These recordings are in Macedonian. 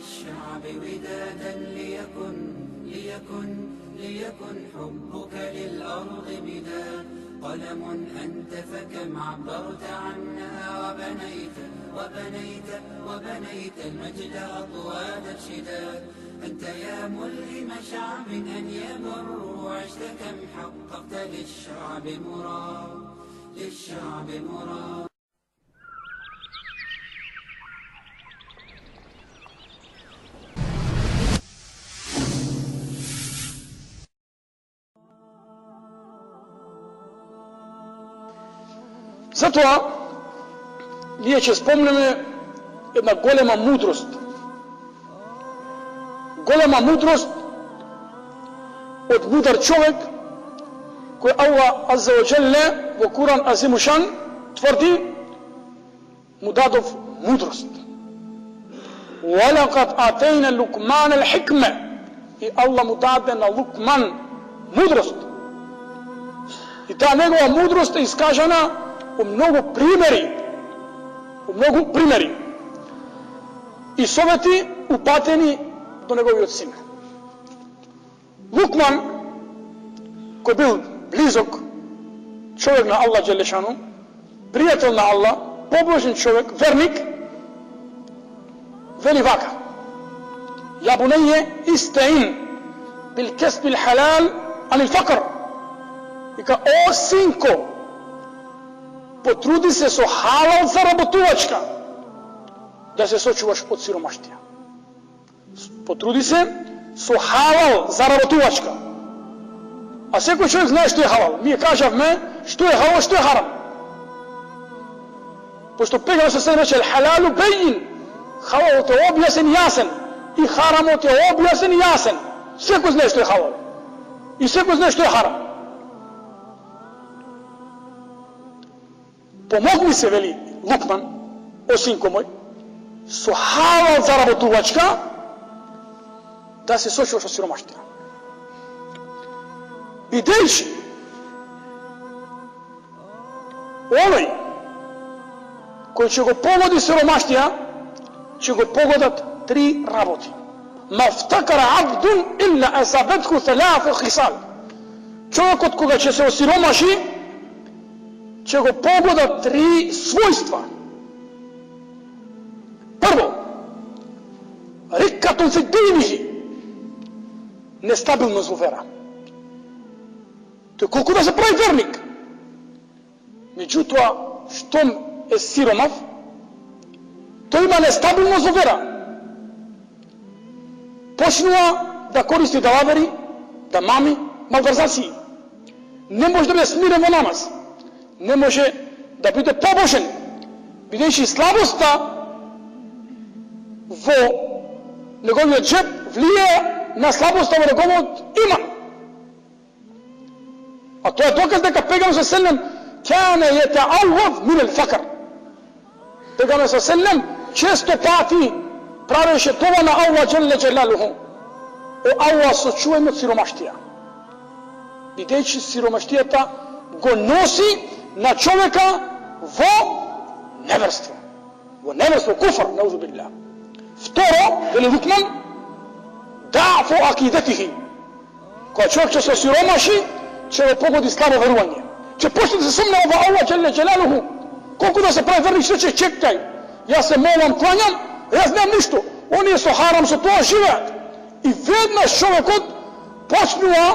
للشعب ودادا ليكن حبك للأرض مداد. قلم أنت فكم عبرت عنها وبنيت المجد أطوال شداد. أنت يا ملهم شعب أن يبروا عشت كم حققت للشعب مراد. Затоа, ние ќе спомнеме една голема мудрост. Голема мудрост од мудар човек, кој Аллах Азза ва Джелле во Куран Азимушан тврди, му дадов мудрост. وَلَقَدْ آتَيْنَا لُقْمَانَ الْحِكْمَةَ. И Аллах му даде на Лукман мудрост. И таа негова мудрост е искажана у многу примери и совети упатени до неговиот син. Лукман, кој бил близок човек на Аллах Джелешану, пријател на Аллах, побожен човек, верник, вели вака: "Я бунайя истаин бил касб ал халал ан ал факр." Вика: "О синко, потруди се со халал заработувачка да се сочуваш од сиромаштија." Потруди се со халал заработувачка. А секој човек знае што е халал. Ние кажавме што е халал, што е харам. Пошто пегаме се рече халалу бейин, халалот е објасен и јасен, и харамот е објасен и јасен. Секој знае што е халал и секој знае што е харам. Помогни се, вели Лукман, о синко мој, со халал заработувачка да се сочуваш со сиромаштија. Бидејќи овој кој ќе го погоди сиромаштија, ќе го погодат три работи. Мафтакара абдун илла асабетху тhalатhu хисал. Човекот кога ќе се осиромаши, ќе го погодат три својства. Прво, рикатун фи динихи, нестабилност во вера. Тој колку да се прави верник, меѓутоа, штом е сиромав, тој има нестабилност во вера. Почнува да користи далавери, да мами, малверзации. Не може да биде смирен во намаз. Не може да биде побожен, бидејќи слабоста во неговиот джеб влијае на слабоста во неговиот иман. А тоа е доказ дека Пегамбер селем кана јетааввад мин ал-факр. Пегамбер селем често пати правеше тоа на Аллах џелле џелалуху. О Аллах, сочувај ме од сиромаштија. Бидејќи сиромаштијата го носи на човека во неверство. Во неверство, куфр, наузу билlah. Второ, вели Лукман, даъфу акидатихи. Кога човек ќе се сиромаши, ќе го погоди слабо верување. Ќе почне да се сумнева во Аллах џелле џелалуху. Колку да се прави верник, ќе чекај. Јас се молам, кланјам, јас немам ништо. Оние со харам, со тоа живеат. И веднаш човекот почнува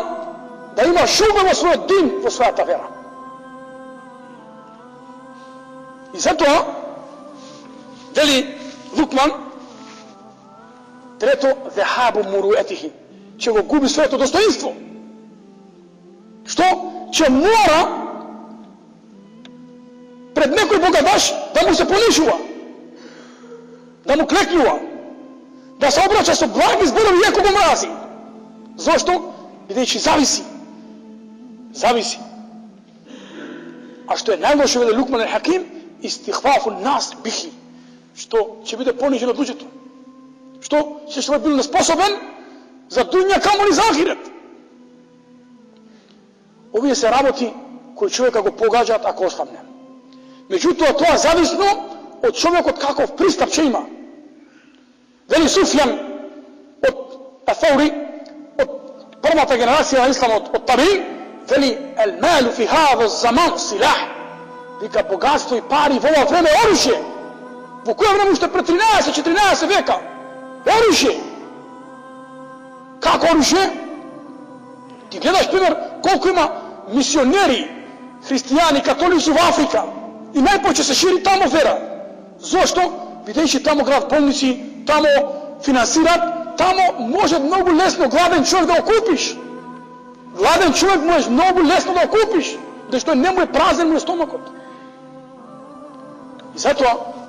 да има шубе во својот дин, во својата вера. И затоа, вели Лукман, трето, зехабу муруетихи, ќе го губи своето достоинство. Што? Ќе мора пред некој богаташ да му се понижува, да му клекнува, да се обраќа со благи зборови иако го мрази. Зошто? Бидејќи зависи. А што е најлошо, вели Лукман ал-Хаким, истихфафу нас бихи, што ќе биде понижен од луѓето, што ќе биде неспособен за дуња, камо ли за ахирет. Овие се работи кои човека го погаđаат ако осхабне. Меѓутоа, тоа зависно од човекот каков пристап ќе има. Veli Sufjan od Athauri, od prvata generacija islama od Tabi, veli el malu fi hadha zaman silah. Vika bogatstvo i pari u ovo vreme oružje. U koje vreme ušte pre 13-14 veka? Oružje. Kako oružje? Ti gledaš primjer koliko ima misioneri, hrišćani, katolici u Afrika i najpoče se širi tamo vera. Zašto? Videći tamo grad bolnici, tamo finansirat, tamo može mnogo lesno gladan čovjek da okupiš. Gladan čovjek može mnogo lesno da okupiš, da što ne mu je prazan mu je stomakot. I zato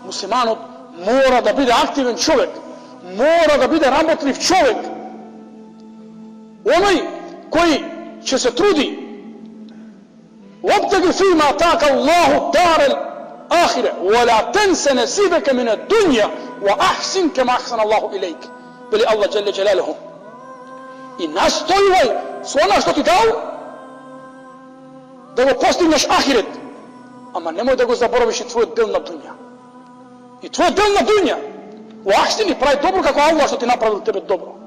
muslimanot mora da bude aktivan čovjek, mora da bude ramotljiv čovjek. Onaj koji će se trudi وابتغ فيما آتاك الله الدار الآخرة ولا تنس نصيبك من الدنيا وأحسن كما أحسن الله إليك بل الله جل جلاله i nastojivaj s ona što ti dao da go postigneš ahiret, ama nemoj da go zaboraviš i tvoj del na dunja. I tvoj del na dunja u ahsini pravi dobro kako Allah što ti napravil tebe dobro.